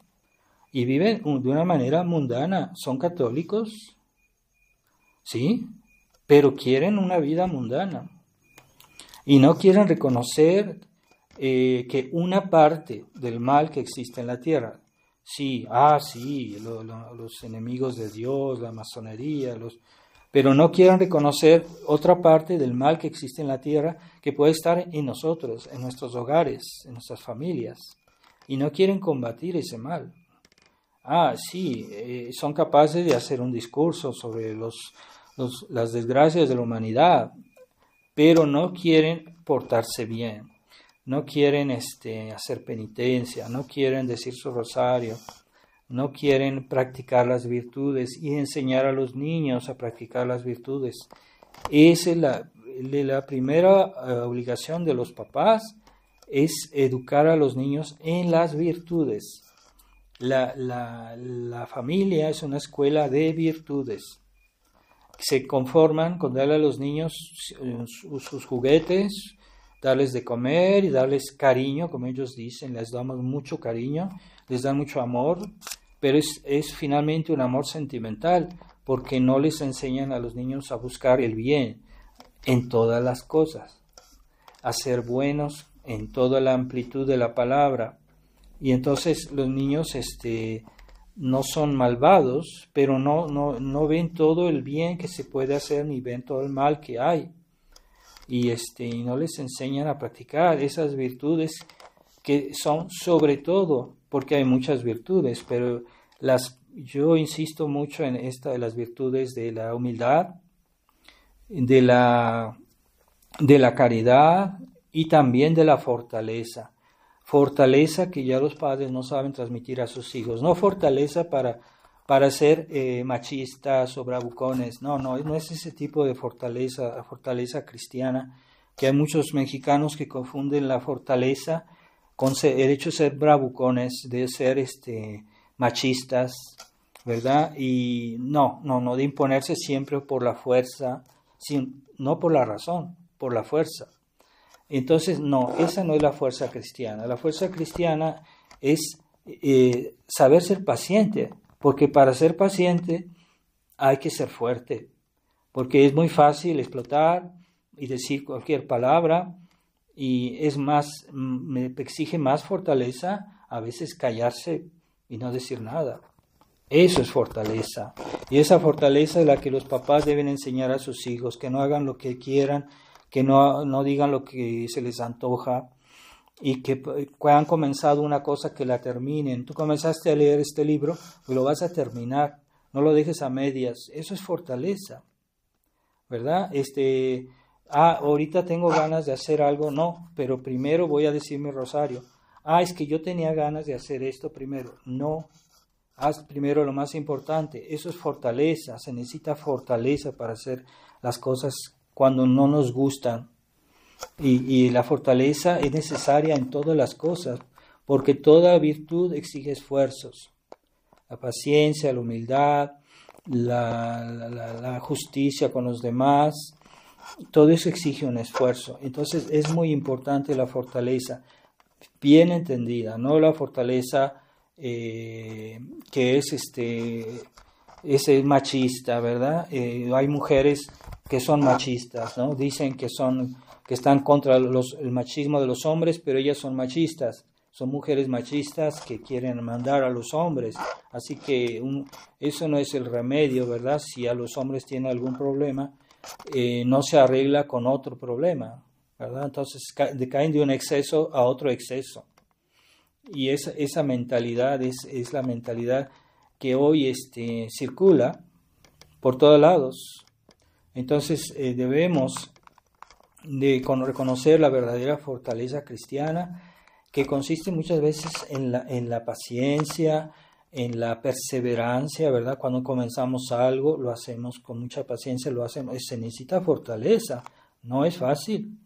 y viven de una manera mundana. Son católicos, sí, pero quieren una vida mundana y no quieren reconocer que una parte del mal que existe en la tierra, sí, los enemigos de Dios, la masonería, pero no quieren reconocer otra parte del mal que existe en la tierra que puede estar en nosotros, en nuestros hogares, en nuestras familias, y no quieren combatir ese mal. Son capaces de hacer un discurso sobre las desgracias de la humanidad, pero no quieren portarse bien, no quieren hacer penitencia, no quieren decir su rosario, no quieren practicar las virtudes y enseñar a los niños a practicar las virtudes. Esa es la primera obligación de los papás, es educar a los niños en las virtudes. La familia es una escuela de virtudes. Se conforman con darle a los niños sus juguetes, darles de comer y darles cariño, como ellos dicen, les damos mucho cariño, les dan mucho amor, pero es finalmente un amor sentimental, porque no les enseñan a los niños a buscar el bien en todas las cosas, a ser buenos en toda la amplitud de la palabra. Y entonces los niños no son malvados, pero no ven todo el bien que se puede hacer, ni ven todo el mal que hay. Y no les enseñan a practicar esas virtudes que son sobre todo, porque hay muchas virtudes, pero yo insisto mucho en de las virtudes de la humildad, de la caridad y también de la fortaleza. Fortaleza que ya los padres no saben transmitir a sus hijos. No fortaleza para ser machistas o bravucones. No es ese tipo de fortaleza cristiana, que hay muchos mexicanos que confunden la fortaleza con el hecho de ser bravucones, de ser machistas, ¿verdad? Y no, de imponerse siempre por la fuerza, no por la razón, por la fuerza. Entonces, no, esa no es la fuerza cristiana. La fuerza cristiana es saber ser paciente, porque para ser paciente hay que ser fuerte, porque es muy fácil explotar y decir cualquier palabra, y me exige más fortaleza a veces callarse y no decir nada. Eso es fortaleza, y esa fortaleza es la que los papás deben enseñar a sus hijos, que no hagan lo que quieran, que no digan lo que se les antoja, y que han comenzado una cosa que la terminen. Tú comenzaste a leer este libro y lo vas a terminar, no lo dejes a medias. Eso es fortaleza, ¿verdad? Ahorita tengo ganas de hacer algo, no, pero primero voy a decir mi rosario. Es que yo tenía ganas de hacer esto primero. No, haz primero lo más importante. Eso es fortaleza, se necesita fortaleza para hacer las cosas cuando no nos gustan. Y la fortaleza es necesaria en todas las cosas, porque toda virtud exige esfuerzos. La paciencia, la humildad, la justicia con los demás, todo eso exige un esfuerzo. Entonces es muy importante la fortaleza, bien entendida, no la fortaleza que es machista, ¿verdad? Hay mujeres que son machistas, ¿no? Dicen que están contra el machismo de los hombres, pero ellas son machistas. Son mujeres machistas que quieren mandar a los hombres. Así que eso no es el remedio, ¿verdad? Si a los hombres tienen algún problema, no se arregla con otro problema, ¿verdad? Entonces caen de un exceso a otro exceso. Y esa mentalidad es la mentalidad que hoy circula por todos lados. Entonces debemos de reconocer la verdadera fortaleza cristiana, que consiste muchas veces en la paciencia, en la perseverancia, ¿verdad? Cuando comenzamos algo, lo hacemos con mucha paciencia, se necesita fortaleza, no es fácil.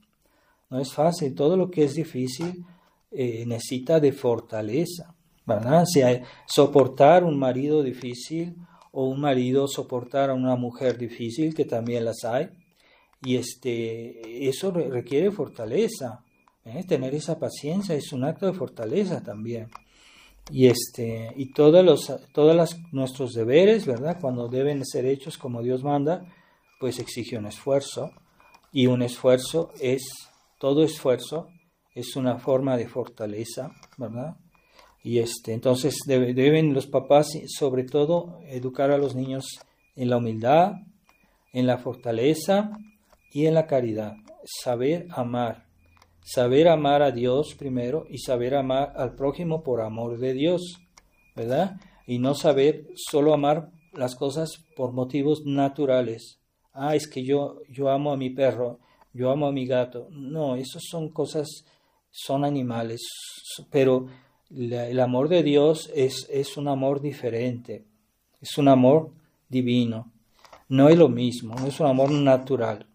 No es fácil. Todo lo que es difícil necesita de fortaleza, ¿verdad? Si soportar un marido difícil o un marido soportar a una mujer difícil, que también las hay, y eso requiere fortaleza. Tener esa paciencia es un acto de fortaleza también. Y todos nuestros deberes, ¿verdad? Cuando deben ser hechos como Dios manda, pues exige un esfuerzo. Y todo esfuerzo es una forma de fortaleza, ¿verdad? Y entonces deben los papás, sobre todo, educar a los niños en la humildad, en la fortaleza y en la caridad. Saber amar a Dios primero y saber amar al prójimo por amor de Dios, ¿verdad? Y no saber solo amar las cosas por motivos naturales. Es que yo amo a mi perro, yo amo a mi gato. No, esas son animales, pero el amor de Dios es un amor diferente, es un amor divino, no es lo mismo, no es un amor natural.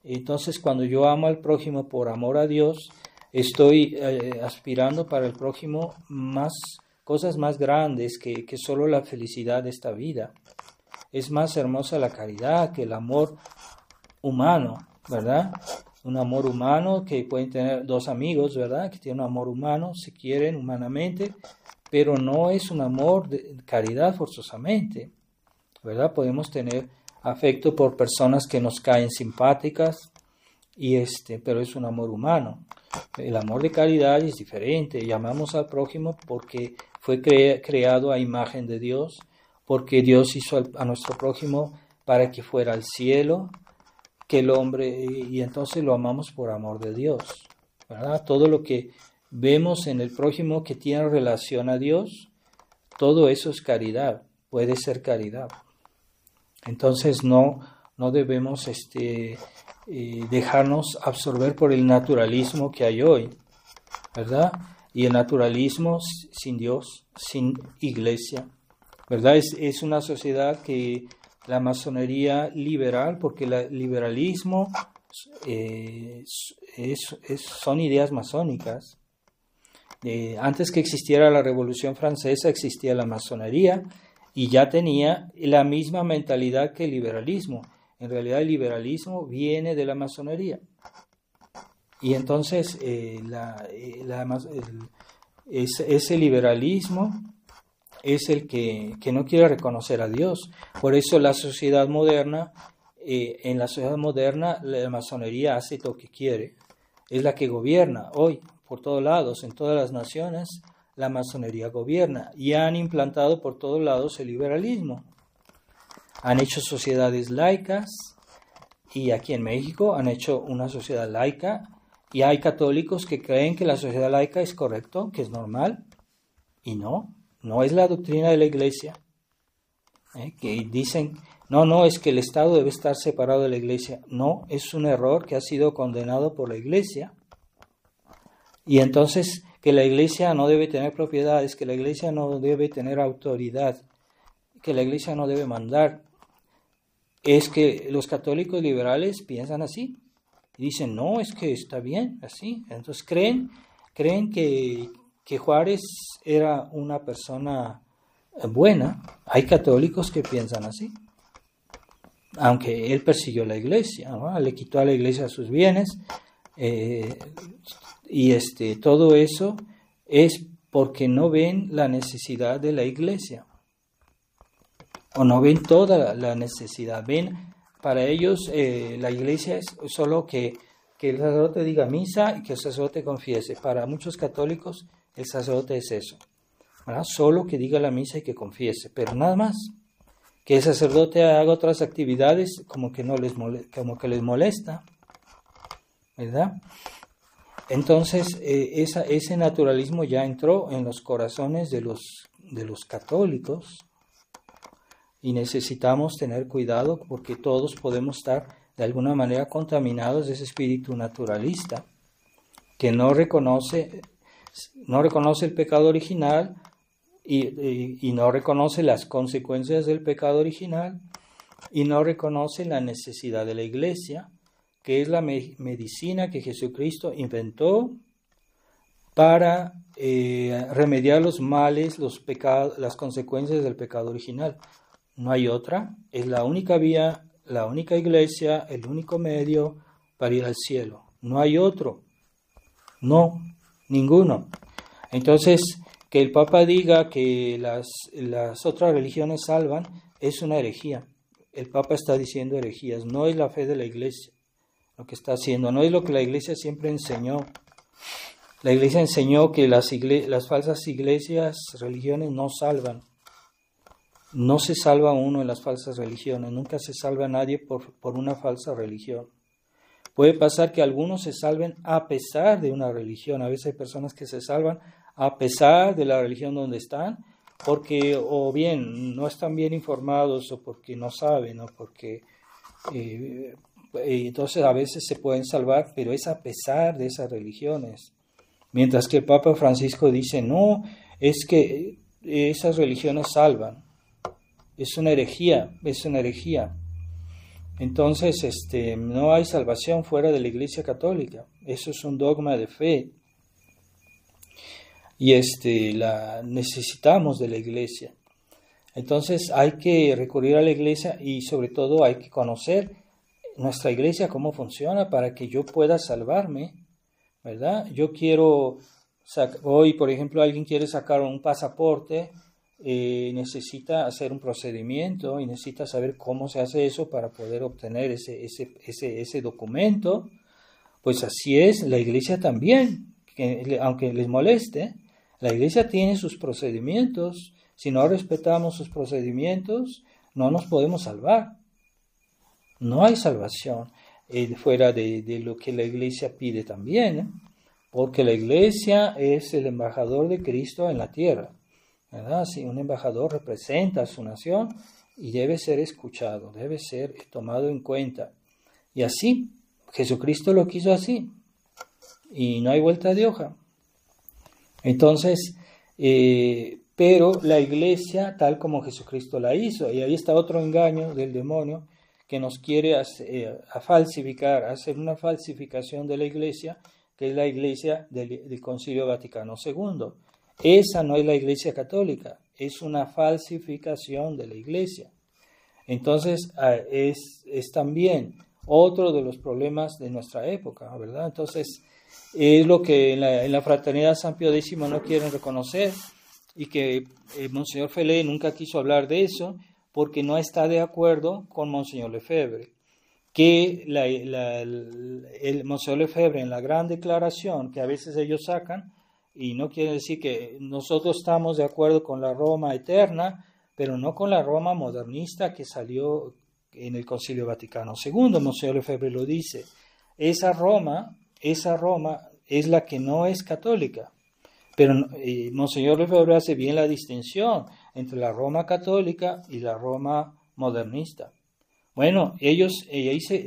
Entonces, cuando yo amo al prójimo por amor a Dios, estoy aspirando para el prójimo cosas más grandes que solo la felicidad de esta vida. Es más hermosa la caridad que el amor humano, ¿verdad? Un amor humano que pueden tener dos amigos, ¿verdad? Que tienen un amor humano, se quieren humanamente, pero no es un amor de caridad forzosamente, ¿verdad? Podemos tener afecto por personas que nos caen simpáticas, pero es un amor humano. El amor de caridad es diferente. Llamamos al prójimo porque fue creado a imagen de Dios, porque Dios hizo a nuestro prójimo para que fuera al cielo, que el hombre, y entonces lo amamos por amor de Dios, ¿verdad? Todo lo que vemos en el prójimo que tiene relación a Dios, todo eso es caridad, puede ser caridad. Entonces no debemos dejarnos absorber por el naturalismo que hay hoy, ¿verdad? Y el naturalismo sin Dios, sin iglesia, ¿verdad? Es una sociedad que la masonería liberal, porque el liberalismo son ideas masónicas. Antes que existiera la Revolución Francesa existía la masonería y ya tenía la misma mentalidad que el liberalismo. En realidad el liberalismo viene de la masonería. Y entonces ese liberalismo es el que no quiere reconocer a Dios. Por eso en la sociedad moderna la masonería hace lo que quiere. Es la que gobierna hoy por todos lados, en todas las naciones. La masonería gobierna y han implantado por todos lados el liberalismo. Han hecho sociedades laicas y aquí en México han hecho una sociedad laica y hay católicos que creen que la sociedad laica es correcto, que es normal y no es la doctrina de la Iglesia. Que dicen, no, es que el Estado debe estar separado de la Iglesia. No, es un error que ha sido condenado por la Iglesia. Y entonces que la Iglesia no debe tener propiedades, que la Iglesia no debe tener autoridad, que la Iglesia no debe mandar. Es que los católicos liberales piensan así. Y dicen, no, es que está bien así. Entonces creen que Juárez era una persona buena. Hay católicos que piensan así. Aunque él persiguió la Iglesia, ¿no? Le quitó a la Iglesia sus bienes. Todo eso es porque no ven la necesidad de la Iglesia o no ven toda la necesidad. Para ellos la Iglesia es solo que el sacerdote diga misa y que el sacerdote confiese. Para muchos católicos el sacerdote es eso, ¿verdad? Solo que diga la misa y que confiese, pero nada más. Que el sacerdote haga otras actividades como que les molesta, ¿verdad? Entonces, ese naturalismo ya entró en los corazones de los católicos y necesitamos tener cuidado porque todos podemos estar de alguna manera contaminados de ese espíritu naturalista que no reconoce el pecado original y no reconoce las consecuencias del pecado original y no reconoce la necesidad de la Iglesia que es la medicina que Jesucristo inventó para remediar los males, los pecados, las consecuencias del pecado original. No hay otra, es la única vía, la única iglesia, el único medio para ir al cielo. No hay otro, no, ninguno. Entonces, que el Papa diga que las otras religiones salvan es una herejía. El Papa está diciendo herejías, no es la fe de la iglesia lo que está haciendo, no es lo que la iglesia siempre enseñó. La iglesia enseñó que las falsas iglesias, religiones no salvan. No se salva uno en las falsas religiones, nunca se salva a nadie por una falsa religión. Puede pasar que algunos se salven a pesar de una religión. A veces hay personas que se salvan a pesar de la religión donde están, porque o bien no están bien informados o porque no saben, o porque entonces a veces se pueden salvar, pero es a pesar de esas religiones. Mientras que el Papa Francisco dice, no, es que esas religiones salvan. Es una herejía, es una herejía. Entonces, no hay salvación fuera de la Iglesia Católica. Eso es un dogma de fe. Y necesitamos de la Iglesia. Entonces, hay que recurrir a la Iglesia y sobre todo hay que conocer nuestra Iglesia, cómo funciona para que yo pueda salvarme, ¿verdad? Yo quiero, hoy por ejemplo alguien quiere sacar un pasaporte, necesita hacer un procedimiento y necesita saber cómo se hace eso para poder obtener ese documento. Pues así es, la Iglesia también, aunque les moleste, la Iglesia tiene sus procedimientos. Si no respetamos sus procedimientos, no nos podemos salvar. No hay salvación fuera de lo que la Iglesia pide también, porque la Iglesia es el embajador de Cristo en la tierra, ¿verdad? Si un embajador representa a su nación y debe ser escuchado, debe ser tomado en cuenta. Y así, Jesucristo lo quiso así, y no hay vuelta de hoja. Entonces, pero la Iglesia, tal como Jesucristo la hizo, y ahí está otro engaño del demonio, que nos quiere hacer una falsificación de la Iglesia, que es la Iglesia del Concilio Vaticano II. Esa no es la Iglesia Católica, es una falsificación de la Iglesia. Entonces, es también otro de los problemas de nuestra época, ¿verdad? Entonces, es lo que en la Fraternidad San Pío X no quieren reconocer, y que Monseñor Felé nunca quiso hablar de eso, porque no está de acuerdo con Monseñor Lefebvre, que el Monseñor Lefebvre en la gran declaración que a veces ellos sacan, y no quiere decir que nosotros estamos de acuerdo con la Roma eterna, pero no con la Roma modernista que salió en el Concilio Vaticano II. Monseñor Lefebvre lo dice, esa Roma es la que no es católica. Pero Monseñor Lefebvre hace bien la distinción entre la Roma católica y la Roma modernista. Bueno, ellos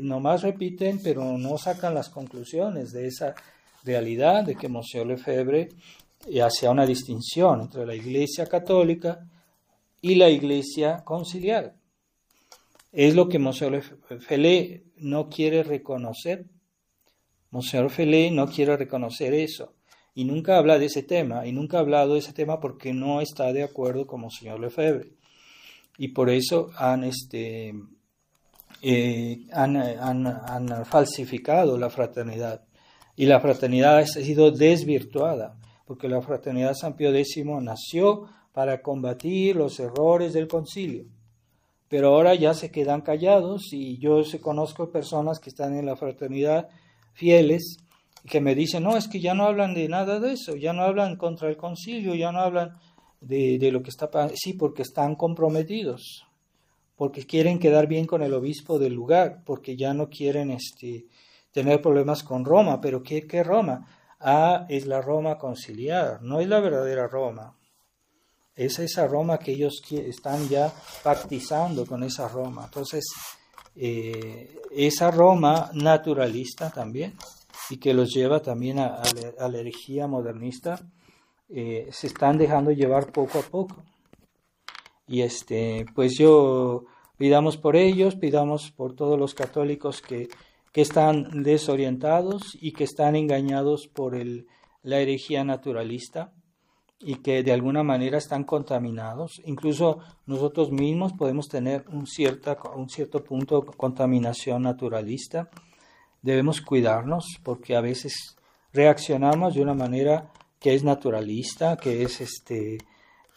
nomás repiten, pero no sacan las conclusiones de esa realidad de que Monseñor Lefebvre hacía una distinción entre la Iglesia católica y la Iglesia conciliar. Es lo que Monseñor Felé no quiere reconocer. Monseñor Felé no quiere reconocer eso. Y nunca habla de ese tema, y nunca ha hablado de ese tema porque no está de acuerdo con Monseñor Lefebvre. Y por eso han falsificado la fraternidad. Y la fraternidad ha sido desvirtuada, porque la Fraternidad San Pío X nació para combatir los errores del concilio. Pero ahora ya se quedan callados, y yo conozco personas que están en la fraternidad fieles, que me dicen, no, es que ya no hablan de nada de eso, ya no hablan contra el concilio, ya no hablan de lo que está pasando. Sí, porque están comprometidos, porque quieren quedar bien con el obispo del lugar, porque ya no quieren tener problemas con Roma. Pero ¿qué Roma? Es la Roma conciliar, no es la verdadera Roma. Es esa Roma que ellos están ya pactizando con esa Roma. Entonces, esa Roma naturalista también, y que los lleva también a la herejía modernista, se están dejando llevar poco a poco. Y pues pidamos por ellos, pidamos por todos los católicos que que están desorientados y que están engañados por la herejía naturalista y que de alguna manera están contaminados. Incluso nosotros mismos podemos tener un cierto punto de contaminación naturalista. Debemos cuidarnos porque a veces reaccionamos de una manera que es naturalista, que es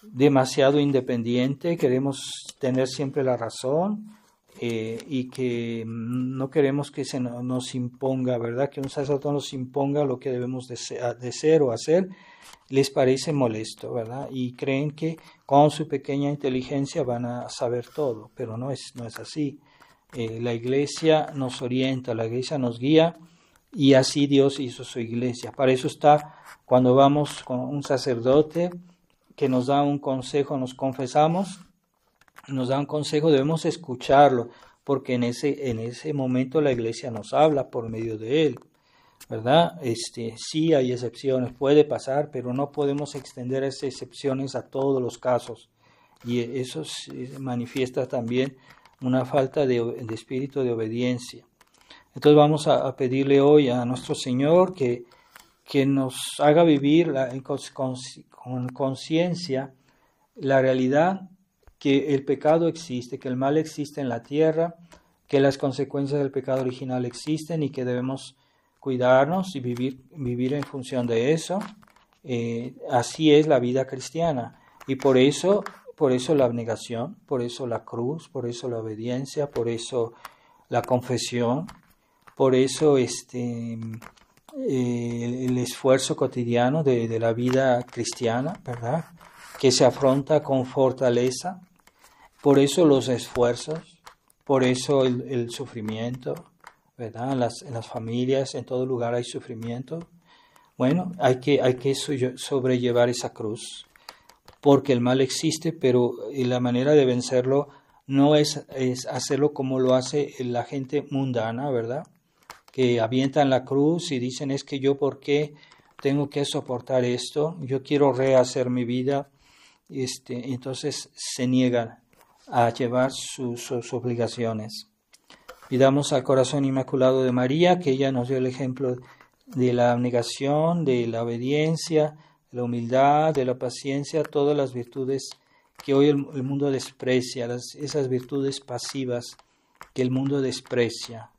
demasiado independiente, queremos tener siempre la razón y que no queremos que se nos imponga, ¿verdad? Que un sacerdote nos imponga lo que debemos de ser o hacer. Les parece molesto, ¿verdad? Y creen que con su pequeña inteligencia van a saber todo, pero no es así. La iglesia nos orienta, la iglesia nos guía y así Dios hizo su iglesia. Para eso está cuando vamos con un sacerdote que nos da un consejo, nos confesamos, nos da un consejo, debemos escucharlo, porque en ese momento la iglesia nos habla por medio de él, ¿verdad? Sí hay excepciones, puede pasar, pero no podemos extender esas excepciones a todos los casos. Y eso manifiesta también una falta de espíritu de obediencia. Entonces vamos a pedirle hoy a nuestro Señor que nos haga vivir con conciencia la realidad que el pecado existe, que el mal existe en la tierra, que las consecuencias del pecado original existen y que debemos cuidarnos y vivir en función de eso. Así es la vida cristiana y por eso la abnegación, por eso la cruz, por eso la obediencia, por eso la confesión, por eso el esfuerzo cotidiano de la vida cristiana, ¿verdad? Que se afronta con fortaleza, por eso los esfuerzos, por eso el sufrimiento, ¿verdad? En las familias, en todo lugar hay sufrimiento. Bueno, hay que sobrellevar esa cruz, porque el mal existe, pero la manera de vencerlo no es hacerlo como lo hace la gente mundana, ¿verdad? Que avientan la cruz y dicen, es que yo por qué tengo que soportar esto, yo quiero rehacer mi vida, entonces se niegan a llevar sus obligaciones. Pidamos al corazón inmaculado de María, que ella nos dio el ejemplo de la abnegación, de la obediencia, de la humildad, de la paciencia, todas las virtudes que hoy el mundo desprecia, esas virtudes pasivas que el mundo desprecia.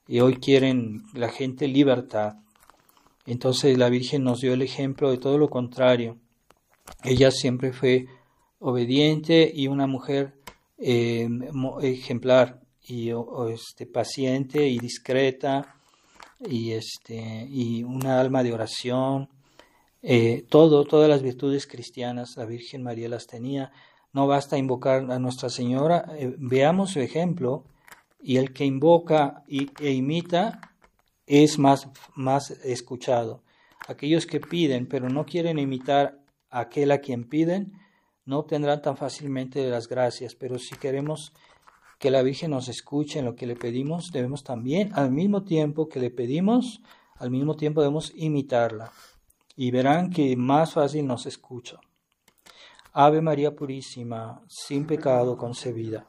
Y hoy quieren la gente libertad. Entonces la Virgen nos dio el ejemplo de todo lo contrario. Ella siempre fue obediente y una mujer ejemplar y paciente y discreta y una alma de oración. Todas las virtudes cristianas la Virgen María las tenía. No basta invocar a Nuestra Señora. Veamos su ejemplo. Y el que invoca e imita es más escuchado. Aquellos que piden, pero no quieren imitar a aquel a quien piden, no obtendrán tan fácilmente las gracias. Pero si queremos que la Virgen nos escuche en lo que le pedimos, debemos también, al mismo tiempo que le pedimos, al mismo tiempo debemos imitarla. Y verán que más fácil nos escucha. Ave María Purísima, sin pecado concebida.